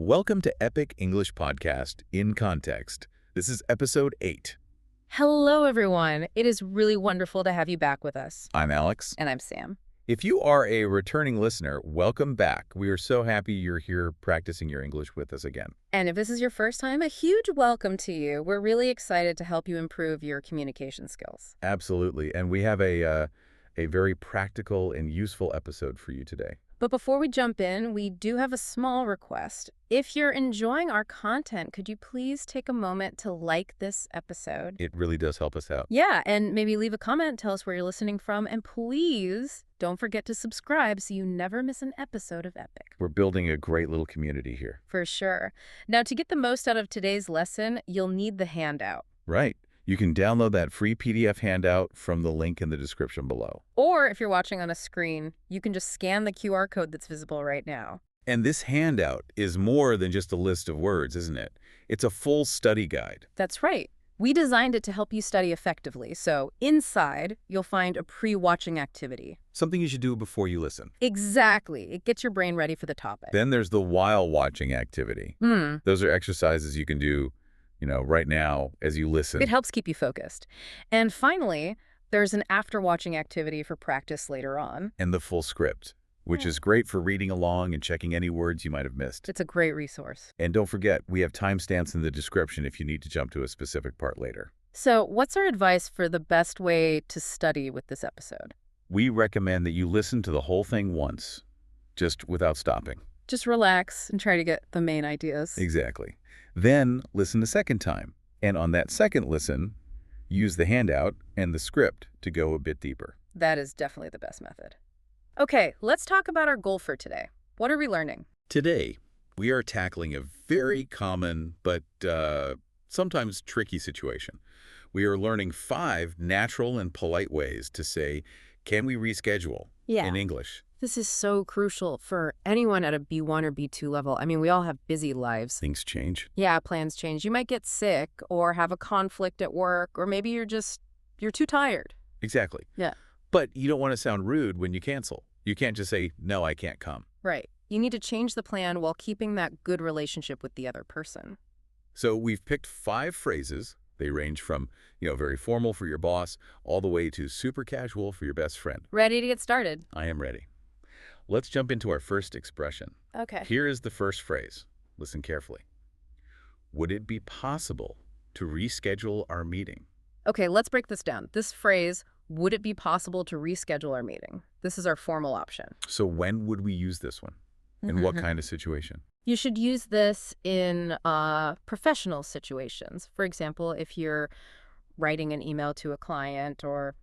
Welcome to Epic English Podcast in Context. This is episode 8. Hello, everyone. It is really wonderful to have you back with us. I'm Alex. And I'm Sam. If you are a returning listener, welcome back. We are so happy you're here practicing your English with us again. And if this is your first time, a huge welcome to you. We're really excited to help you improve your communication skills. Absolutely. And we have a very practical and useful episode for you today. But before we jump in, we do have a small request. If you're enjoying our content, could you please take a moment to like this episode? It really does help us out. Yeah, and maybe leave a comment, tell us where you're listening from, and please don't forget to subscribe so you never miss an episode of Epic. We're building a great little community here. For sure. Now, to get the most out of today's lesson, you'll need the handout. Right. You can download that free PDF handout from the link in the description below. Or if you're watching on a screen, you can just scan the QR code that's visible right now. And this handout is more than just a list of words, isn't it? It's a full study guide. That's right. We designed it to help you study effectively. So inside, you'll find a pre-watching activity. Something you should do before you listen. Exactly. It gets your brain ready for the topic. Then there's the while watching activity. Those are exercises you can do, right now as you listen. It helps keep you focused. And finally, there's an after-watching activity for practice later on. And the full script, which is great for reading along and checking any words you might have missed. It's a great resource. And don't forget, we have timestamps in the description if you need to jump to a specific part later. So what's our advice for the best way to study with this episode? We recommend that you listen to the whole thing once, just without stopping. Just relax and try to get the main ideas. Exactly. Then listen a second time. And on that second listen, use the handout and the script to go a bit deeper. That is definitely the best method. Okay, let's talk about our goal for today. What are we learning? Today, we are tackling a very common but sometimes tricky situation. We are learning 5 natural and polite ways to say, can we reschedule in English? This is so crucial for anyone at a B1 or B2 level. I mean, we all have busy lives. Things change. Yeah, plans change. You might get sick or have a conflict at work, or maybe you're too tired. Exactly. Yeah. But you don't want to sound rude when you cancel. You can't just say, no, I can't come. Right. You need to change the plan while keeping that good relationship with the other person. So we've picked 5 phrases. They range from, very formal for your boss all the way to super casual for your best friend. Ready to get started? I am ready. Let's jump into our first expression. Okay. Here is the first phrase. Listen carefully. Would it be possible to reschedule our meeting? Okay, let's break this down. This phrase, would it be possible to reschedule our meeting? This is our formal option. So when would we use this one? In what kind of situation? You should use this in professional situations. For example, if you're writing an email to a client or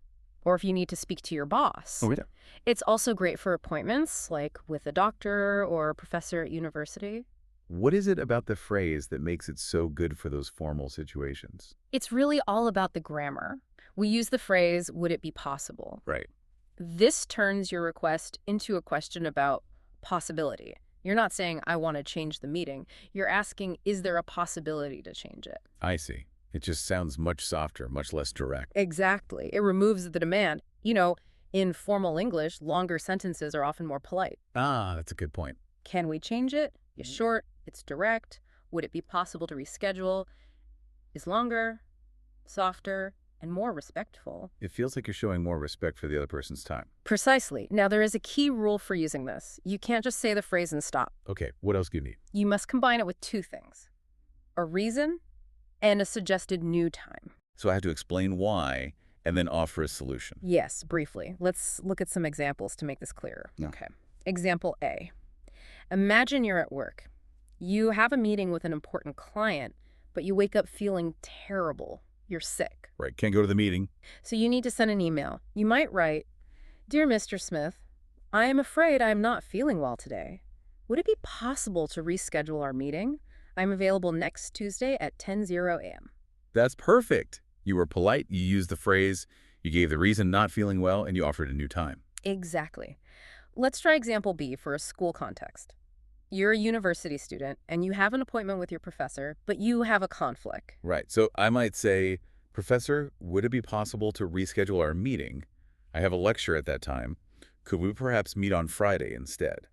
if you need to speak to your boss. Oh, yeah. It's also great for appointments, like with a doctor or a professor at university. What is it about the phrase that makes it so good for those formal situations? It's really all about the grammar. We use the phrase, would it be possible? Right. This turns your request into a question about possibility. You're not saying, I want to change the meeting. You're asking, is there a possibility to change it? I see. It just sounds much softer, much less direct. Exactly. It removes the demand. In formal English, longer sentences are often more polite. Ah, that's a good point. Can we change it? It's short. It's direct. Would it be possible to reschedule? Is longer, softer, and more respectful. It feels like you're showing more respect for the other person's time. Precisely. Now, there is a key rule for using this. You can't just say the phrase and stop. Okay, what else do you need? You must combine it with 2 things. A reason and a suggested new time. So I have to explain why and then offer a solution. Yes, briefly. Let's look at some examples to make this clearer. Yeah. Okay. Example A. Imagine you're at work. You have a meeting with an important client, but you wake up feeling terrible. You're sick. Right, can't go to the meeting. So you need to send an email. You might write, Dear Mr. Smith, I am afraid I am not feeling well today. Would it be possible to reschedule our meeting? I'm available next Tuesday at 10:00 a.m. That's perfect. You were polite, you used the phrase, you gave the reason not feeling well, and you offered a new time. Exactly. Let's try example B for a school context. You're a university student, and you have an appointment with your professor, but you have a conflict. Right, so I might say, Professor, would it be possible to reschedule our meeting? I have a lecture at that time. Could we perhaps meet on Friday instead?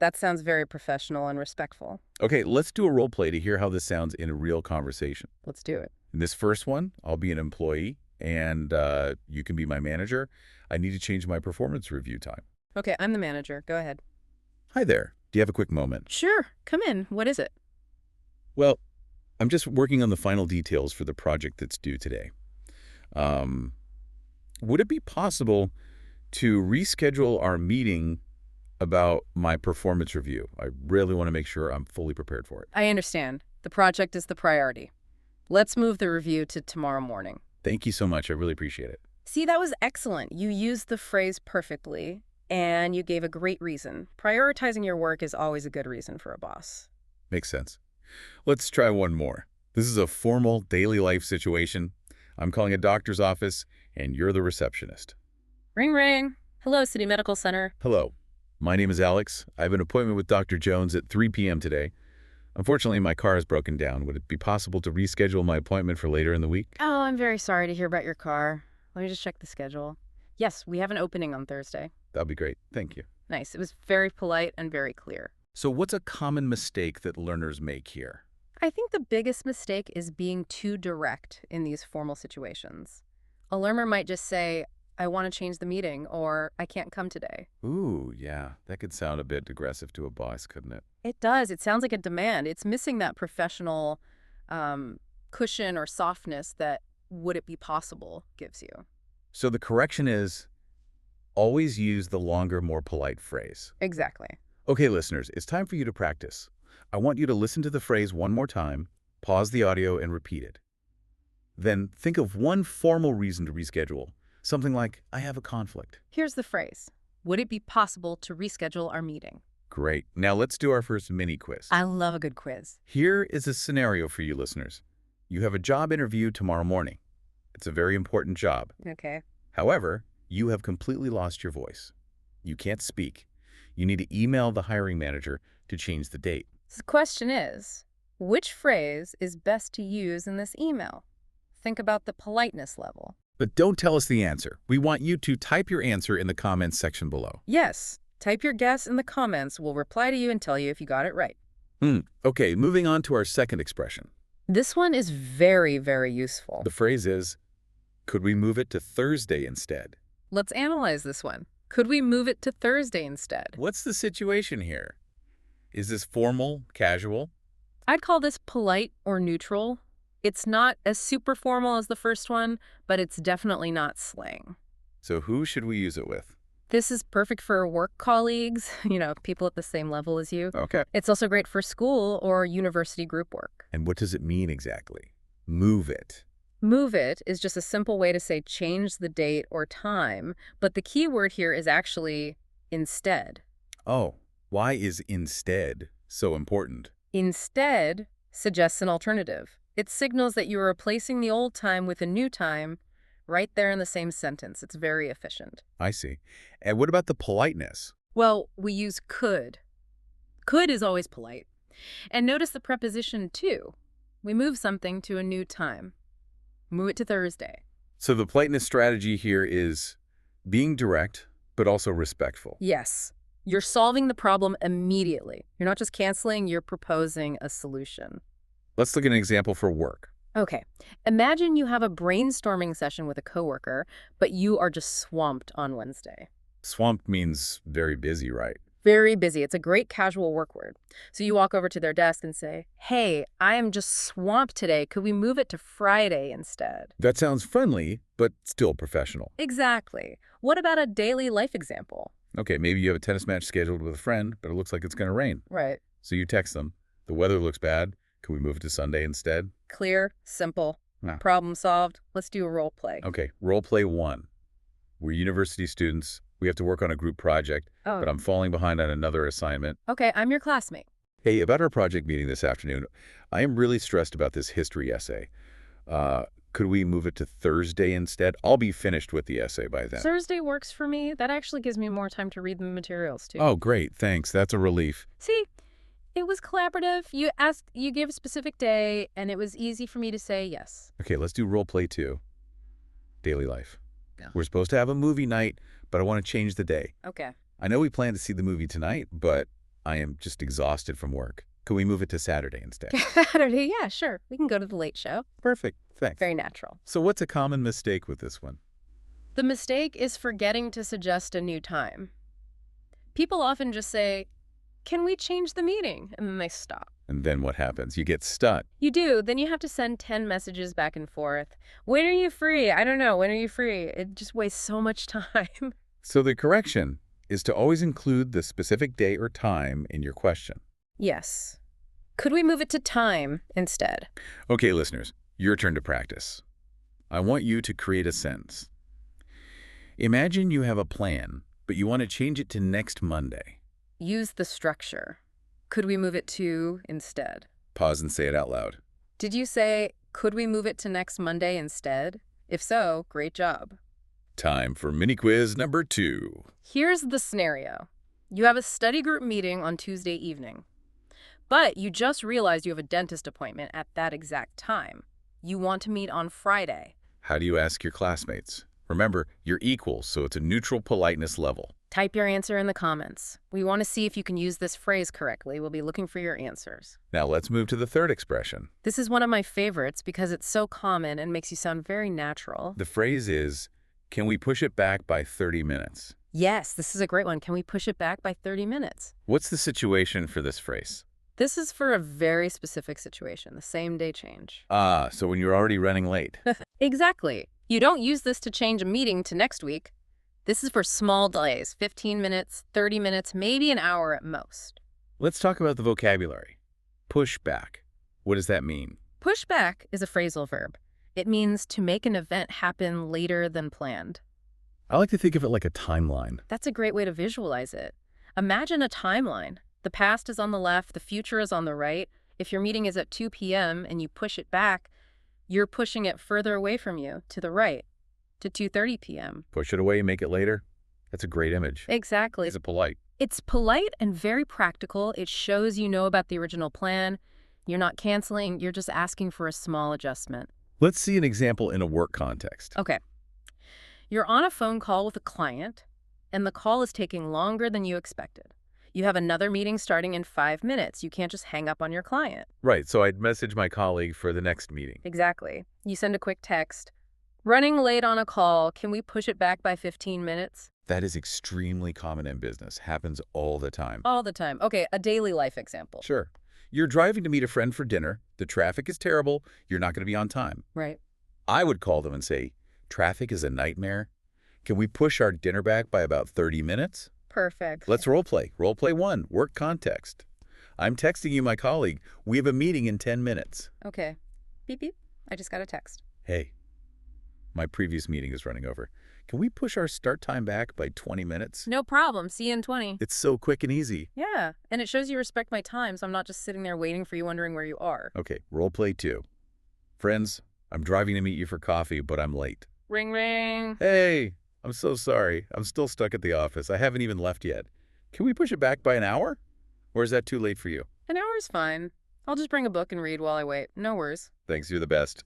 That sounds very professional and respectful. Okay, let's do a role play to hear how this sounds in a real conversation. Let's do it. In this first one, I'll be an employee, and you can be my manager. I need to change my performance review time. Okay, I'm the manager. Go ahead. Hi there. Do you have a quick moment? Sure, come in. What is it? Well, I'm just working on the final details for the project that's due today. Um, would it be possible to reschedule our meeting about my performance review? I really want to make sure I'm fully prepared for it. I understand. The project is the priority. Let's move the review to tomorrow morning. Thank you so much. I really appreciate it. See, that was excellent. You used the phrase perfectly, and you gave a great reason. Prioritizing your work is always a good reason for a boss. Makes sense. Let's try one more. This is a formal daily life situation. I'm calling a doctor's office, and you're the receptionist. Ring, ring. Hello, City Medical Center. Hello. My name is Alex. I have an appointment with Dr. Jones at 3 p.m. today. Unfortunately, my car is broken down. Would it be possible to reschedule my appointment for later in the week? Oh, I'm very sorry to hear about your car. Let me just check the schedule. Yes, we have an opening on Thursday. That'd be great. Thank you. Nice. It was very polite and very clear. So what's a common mistake that learners make here? I think the biggest mistake is being too direct in these formal situations. A learner might just say, I want to change the meeting, or I can't come today. Ooh, yeah. That could sound a bit aggressive to a boss, couldn't it? It does. It sounds like a demand. It's missing that professional cushion or softness that would it be possible gives you. So the correction is always use the longer, more polite phrase. Exactly. Okay, listeners, it's time for you to practice. I want you to listen to the phrase one more time, pause the audio, and repeat it. Then think of one formal reason to reschedule. Something like, I have a conflict. Here's the phrase. Would it be possible to reschedule our meeting? Great. Now let's do our first mini quiz. I love a good quiz. Here is a scenario for you listeners. You have a job interview tomorrow morning. It's a very important job. Okay. However, you have completely lost your voice. You can't speak. You need to email the hiring manager to change the date. So the question is, which phrase is best to use in this email? Think about the politeness level. But don't tell us the answer. We want you to type your answer in the comments section below. Yes. Type your guess in the comments. We'll reply to you and tell you if you got it right. Okay, moving on to our second expression. This one is very, very useful. The phrase is, could we move it to Thursday instead? Let's analyze this one. Could we move it to Thursday instead? What's the situation here? Is this formal, casual? I'd call this polite or neutral. It's not as super formal as the first one, but it's definitely not slang. So who should we use it with? This is perfect for work colleagues, people at the same level as you. Okay. It's also great for school or university group work. And what does it mean exactly? Move it. Move it is just a simple way to say change the date or time, but the key word here is actually instead. Oh, why is instead so important? Instead suggests an alternative. It signals that you are replacing the old time with a new time right there in the same sentence. It's very efficient. I see. And what about the politeness? Well, we use could. Could is always polite. And notice the preposition to. We move something to a new time. Move it to Thursday. So the politeness strategy here is being direct, but also respectful. Yes. You're solving the problem immediately. You're not just canceling, you're proposing a solution. Let's look at an example for work. Okay. Imagine you have a brainstorming session with a coworker, but you are just swamped on Wednesday. Swamped means very busy, right? Very busy. It's a great casual work word. So you walk over to their desk and say, hey, I am just swamped today. Could we move it to Friday instead? That sounds friendly, but still professional. Exactly. What about a daily life example? Okay, maybe you have a tennis match scheduled with a friend, but it looks like it's going to rain. Right. So you text them. The weather looks bad. Can we move it to Sunday instead? Clear, simple, Ah. problem solved. Let's do a role play. Okay, role play 1. We're university students. We have to work on a group project, Oh, but I'm falling behind on another assignment. okay, I'm your classmate. Hey, about our project meeting this afternoon, I am really stressed about this history essay. Could we move it to Thursday instead? I'll be finished with the essay by then. Thursday works for me. That actually gives me more time to read the materials, too. Oh, great. Thanks. That's a relief. See, it was collaborative. You gave a specific day, and it was easy for me to say yes. Okay, let's do role play 2. Daily life. Yeah. We're supposed to have a movie night, but I want to change the day. Okay. I know we plan to see the movie tonight, but I am just exhausted from work. Could we move it to Saturday instead? Saturday, yeah, sure. We can go to the late show. Perfect. Thanks. Very natural. So what's a common mistake with this one? The mistake is forgetting to suggest a new time. People often just say, "Can we change the meeting?" And then they stop. And then what happens? You get stuck. You do. Then you have to send 10 messages back and forth. When are you free? I don't know. When are you free? It just wastes so much time. So the correction is to always include the specific day or time in your question. Yes. Could we move it to time instead? Okay, listeners, your turn to practice. I want you to create a sentence. Imagine you have a plan, but you want to change it to next Monday. Use the structure. Could we move it to instead? Pause and say it out loud. Did you say, could we move it to next Monday instead? If so, great job. Time for mini quiz number 2. Here's the scenario. You have a study group meeting on Tuesday evening, but you just realized you have a dentist appointment at that exact time. You want to meet on Friday. How do you ask your classmates? Remember, you're equal, so it's a neutral politeness level. Type your answer in the comments. We want to see if you can use this phrase correctly. We'll be looking for your answers. Now let's move to the third expression. This is one of my favorites because it's so common and makes you sound very natural. The phrase is, can we push it back by 30 minutes? Yes, this is a great one. Can we push it back by 30 minutes? What's the situation for this phrase? This is for a very specific situation, the same day change. Ah, so when you're already running late. Exactly. You don't use this to change a meeting to next week. This is for small delays, 15 minutes, 30 minutes, maybe an hour at most. Let's talk about the vocabulary. Push back. What does that mean? Push back is a phrasal verb. It means to make an event happen later than planned. I like to think of it like a timeline. That's a great way to visualize it. Imagine a timeline. The past is on the left, the future is on the right. If your meeting is at 2 p.m. and you push it back, you're pushing it further away from you, to the right, to 2:30 p.m. Push it away, make it later. That's a great image. Exactly. Is it polite? It's polite and very practical. It shows you know about the original plan. You're not canceling, you're just asking for a small adjustment. Let's see an example in a work context. Okay. You're on a phone call with a client, and the call is taking longer than you expected. You have another meeting starting in 5 minutes. You can't just hang up on your client. Right, so I'd message my colleague for the next meeting. Exactly. You send a quick text. Running late on a call, can we push it back by 15 minutes? That is extremely common in business. Happens all the time. All the time. Okay, a daily life example. Sure. You're driving to meet a friend for dinner. The traffic is terrible. You're not going to be on time. Right. I would call them and say, traffic is a nightmare. Can we push our dinner back by about 30 minutes? Perfect. Let's role play. Role play 1, work context. I'm texting you, my colleague. We have a meeting in 10 minutes. Okay. Beep, beep. I just got a text. Hey, my previous meeting is running over. Can we push our start time back by 20 minutes? No problem. See you in 20. It's so quick and easy. Yeah, and it shows you respect my time, so I'm not just sitting there waiting for you wondering where you are. Okay, role play 2. Friends, I'm driving to meet you for coffee, but I'm late. Ring, ring. Hey, I'm so sorry. I'm still stuck at the office. I haven't even left yet. Can we push it back by an hour? Or is that too late for you? An hour's fine. I'll just bring a book and read while I wait. No worries. Thanks, you're the best.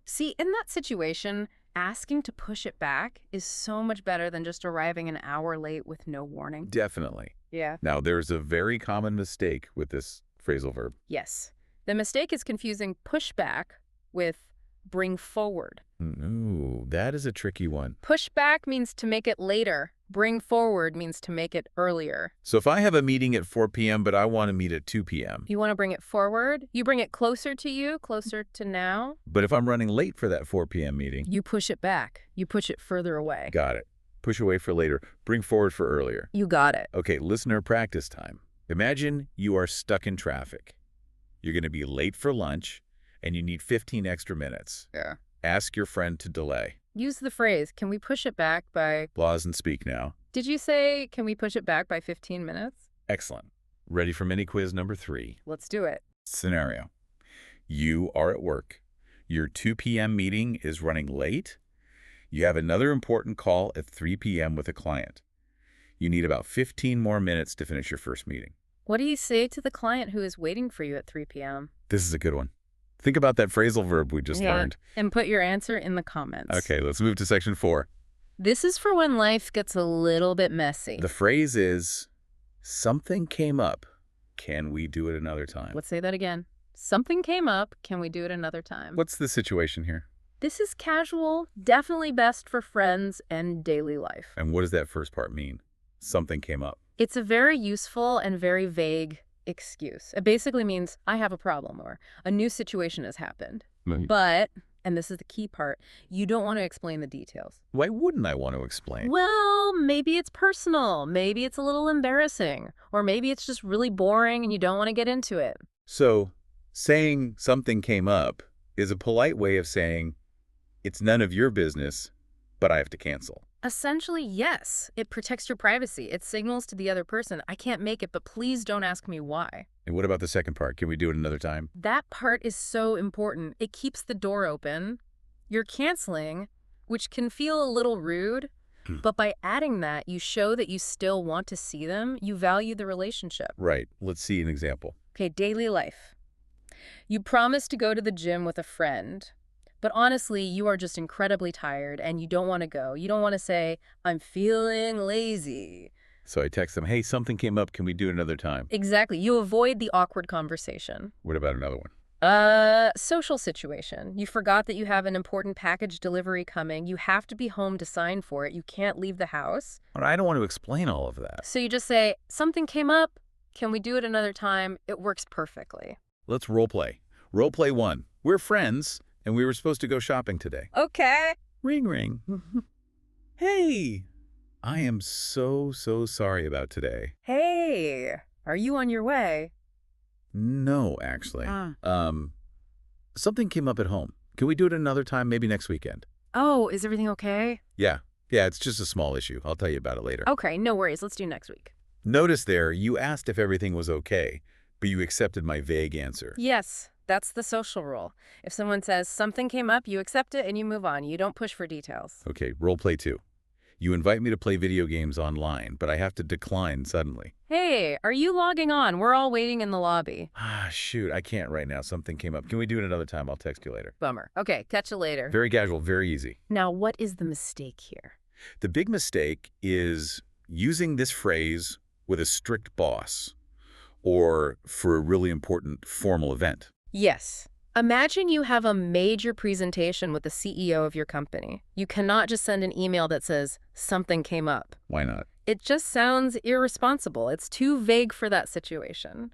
See, in that situation, asking to push it back is so much better than just arriving an hour late with no warning. Definitely. Yeah. Now, there's a very common mistake with this phrasal verb. Yes. The mistake is confusing push back with bring forward. Ooh, that is a tricky one. Push back means to make it later. Bring forward means to make it earlier. So if I have a meeting at 4 p.m., but I want to meet at 2 p.m. You want to bring it forward? You bring it closer to you, closer to now. But if I'm running late for that 4 p.m. meeting? You push it back. You push it further away. Got it. Push away for later. Bring forward for earlier. You got it. Okay, listener practice time. Imagine you are stuck in traffic. You're going to be late for lunch, and you need 15 extra minutes. Yeah. Ask your friend to delay. Use the phrase, can we push it back by... Pause and speak now. Did you say, can we push it back by 15 minutes? Excellent. Ready for mini quiz number 3. Let's do it. Scenario. You are at work. Your 2 p.m. meeting is running late. You have another important call at 3 p.m. with a client. You need about 15 more minutes to finish your first meeting. What do you say to the client who is waiting for you at 3 p.m.? This is a good one. Think about that phrasal verb we just learned. And put your answer in the comments. Okay, let's move to section 4. This is for when life gets a little bit messy. The phrase is, something came up. Can we do it another time? Let's say that again. Something came up. Can we do it another time? What's the situation here? This is casual, definitely best for friends and daily life. And what does that first part mean? Something came up. It's a very useful and very vague excuse. It basically means I have a problem or a new situation has happened. Right. But, and this is the key part, you don't want to explain the details. Why wouldn't I want to explain? Well, maybe it's personal, maybe it's a little embarrassing, or maybe it's just really boring and you don't want to get into it. So, saying something came up is a polite way of saying, it's none of your business, but I have to cancel. Essentially, yes. It protects your privacy. It signals to the other person, I can't make it, but please don't ask me why. And what about the second part? Can we do it another time? That part is so important. It keeps the door open. You're canceling, which can feel a little rude, but by adding that, you show that you still want to see them. You value the relationship. Right. Let's see an example. Okay, daily life. You promise to go to the gym with a friend, but honestly, you are just incredibly tired and you don't want to go. You don't want to say, I'm feeling lazy. So I text them, hey, something came up. Can we do it another time? Exactly. You avoid the awkward conversation. What about another one? Social situation. You forgot that you have an important package delivery coming. You have to be home to sign for it. You can't leave the house. Well, I don't want to explain all of that. So you just say, something came up. Can we do it another time? It works perfectly. Let's role play. Role play 1. We're friends, and we were supposed to go shopping today. Okay. Ring, ring. Hey, I am so sorry about today. Hey, are you on your way? No, actually. Something came up at home. Can we do it another time, maybe next weekend? Oh, is everything okay? Yeah, it's just a small issue. I'll tell you about it later. Okay, no worries. Let's do next week. Notice there, you asked if everything was okay, but you accepted my vague answer. Yes, that's the social rule. If someone says something came up, you accept it and you move on. You don't push for details. Okay, role play 2. You invite me to play video games online, but I have to decline suddenly. Hey, are you logging on? We're all waiting in the lobby. Shoot, I can't right now. Something came up. Can we do it another time? I'll text you later. Bummer. Okay, catch you later. Very casual, very easy. Now, what is the mistake here? The big mistake is using this phrase with a strict boss or for a really important formal event. Yes. Imagine you have a major presentation with the CEO of your company. You cannot just send an email that says, something came up. Why not? It just sounds irresponsible. It's too vague for that situation.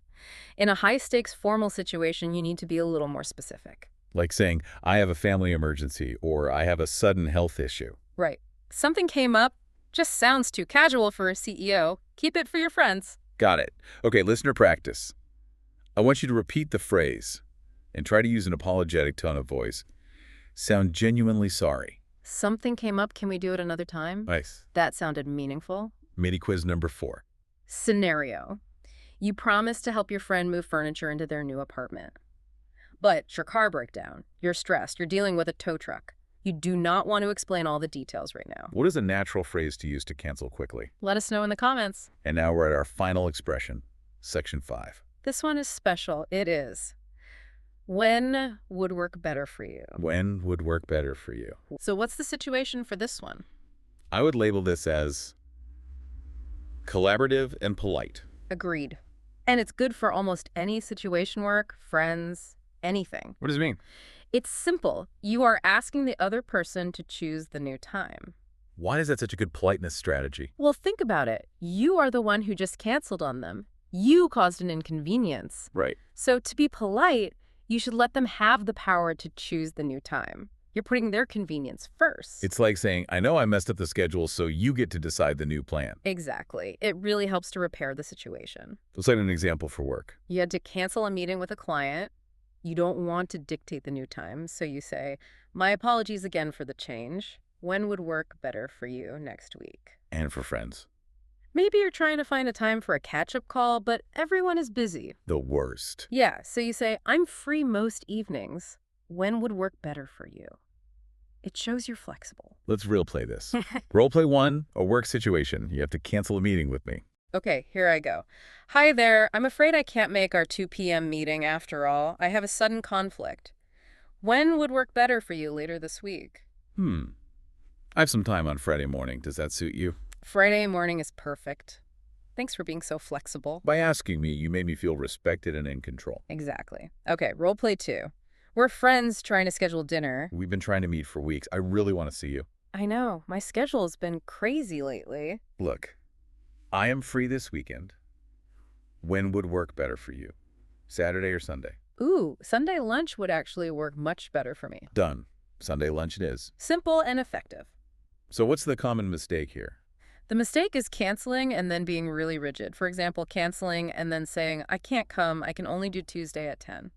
In a high-stakes formal situation, you need to be a little more specific. Like saying, I have a family emergency or I have a sudden health issue. Right. Something came up just sounds too casual for a CEO. Keep it for your friends. Got it. Okay, listener practice. I want you to repeat the phrase and try to use an apologetic tone of voice. Sound genuinely sorry. Something came up. Can we do it another time? Nice. That sounded meaningful. Mini quiz number 4. Scenario. You promise to help your friend move furniture into their new apartment. But your car broke down. You're stressed. You're dealing with a tow truck. You do not want to explain all the details right now. What is a natural phrase to use to cancel quickly? Let us know in the comments. And now we're at our final expression, section 5. This one is special. It is. When would work better for you? When would work better for you? So what's the situation for this one? I would label this as collaborative and polite. Agreed. And it's good for almost any situation work, friends, anything. What does it mean? It's simple. You are asking the other person to choose the new time. Why is that such a good politeness strategy? Well, think about it. You are the one who just canceled on them. You caused an inconvenience. Right. So to be polite, you should let them have the power to choose the new time. You're putting their convenience first. It's like saying, I know I messed up the schedule, so you get to decide the new plan. Exactly. It really helps to repair the situation. Let's cite an example for work. You had to cancel a meeting with a client. You don't want to dictate the new time, so you say, my apologies again for the change. When would work better for you next week? And for friends. Maybe you're trying to find a time for a catch-up call, but everyone is busy. The worst. Yeah, so you say, I'm free most evenings. When would work better for you? It shows you're flexible. Let's role play this. Role play 1, a work situation. You have to cancel a meeting with me. Okay, here I go. Hi there. I'm afraid I can't make our 2 p.m. meeting after all. I have a sudden conflict. When would work better for you later this week? I have some time on Friday morning. Does that suit you? Friday morning is perfect. Thanks for being so flexible. By asking me, you made me feel respected and in control. Exactly. Okay, role play 2. We're friends trying to schedule dinner. We've been trying to meet for weeks. I really want to see you. I know, my schedule has been crazy lately. Look, I am free this weekend. When would work better for you? Saturday or Sunday? Ooh, Sunday lunch would actually work much better for me. Done. Sunday lunch it is. Simple and effective. So what's the common mistake here? The mistake is canceling and then being really rigid. For example, canceling and then saying, I can't come, I can only do Tuesday at 10.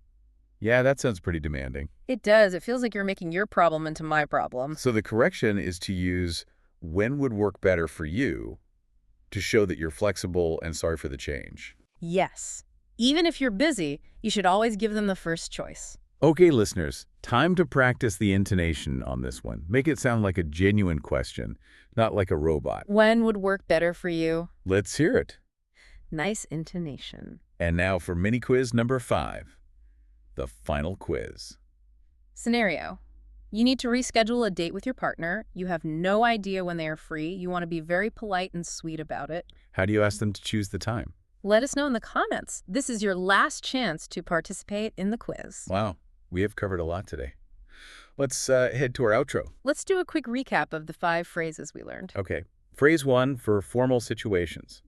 Yeah, that sounds pretty demanding. It does. It feels like you're making your problem into my problem. So the correction is to use when would work better for you to show that you're flexible and sorry for the change. Yes. Even if you're busy, you should always give them the first choice. Okay, listeners, time to practice the intonation on this one. Make it sound like a genuine question, not like a robot. When would work better for you? Let's hear it. Nice intonation. And now for mini quiz number 5, the final quiz. Scenario. You need to reschedule a date with your partner. You have no idea when they are free. You want to be very polite and sweet about it. How do you ask them to choose the time? Let us know in the comments. This is your last chance to participate in the quiz. Wow, we have covered a lot today. Let's head to our outro. Let's do a quick recap of the 5 phrases we learned. Okay, phrase 1 for formal situations.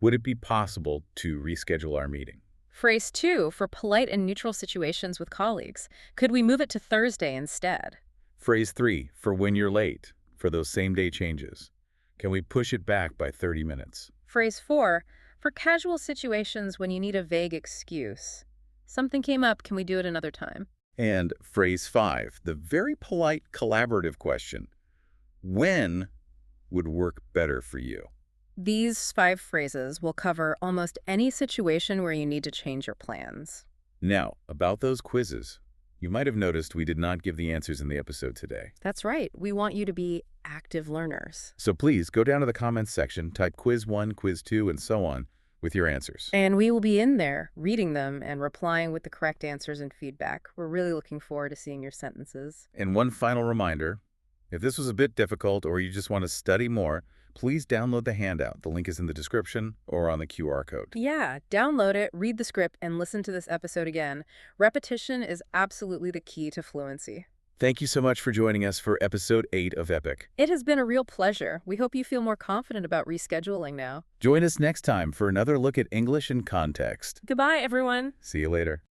Would it be possible to reschedule our meeting? Phrase 2 for polite and neutral situations with colleagues. Could we move it to Thursday instead? Phrase 3 for when you're late, for those same-day changes. Can we push it back by 30 minutes? Phrase 4 for casual situations when you need a vague excuse. Something came up, can we do it another time? And phrase 5, the very polite collaborative question. When would work better for you? These 5 phrases will cover almost any situation where you need to change your plans. Now, about those quizzes. You might have noticed we did not give the answers in the episode today. That's right. We want you to be active learners. So please go down to the comments section, type quiz 1, quiz 2, and so on with your answers. And we will be in there reading them and replying with the correct answers and feedback. We're really looking forward to seeing your sentences. And one final reminder, if this was a bit difficult or you just want to study more, please download the handout. The link is in the description or on the QR code. Yeah, download it, read the script, and listen to this episode again. Repetition is absolutely the key to fluency. Thank you so much for joining us for episode 8 of Epic. It has been a real pleasure. We hope you feel more confident about rescheduling now. Join us next time for another look at English in context. Goodbye, everyone. See you later.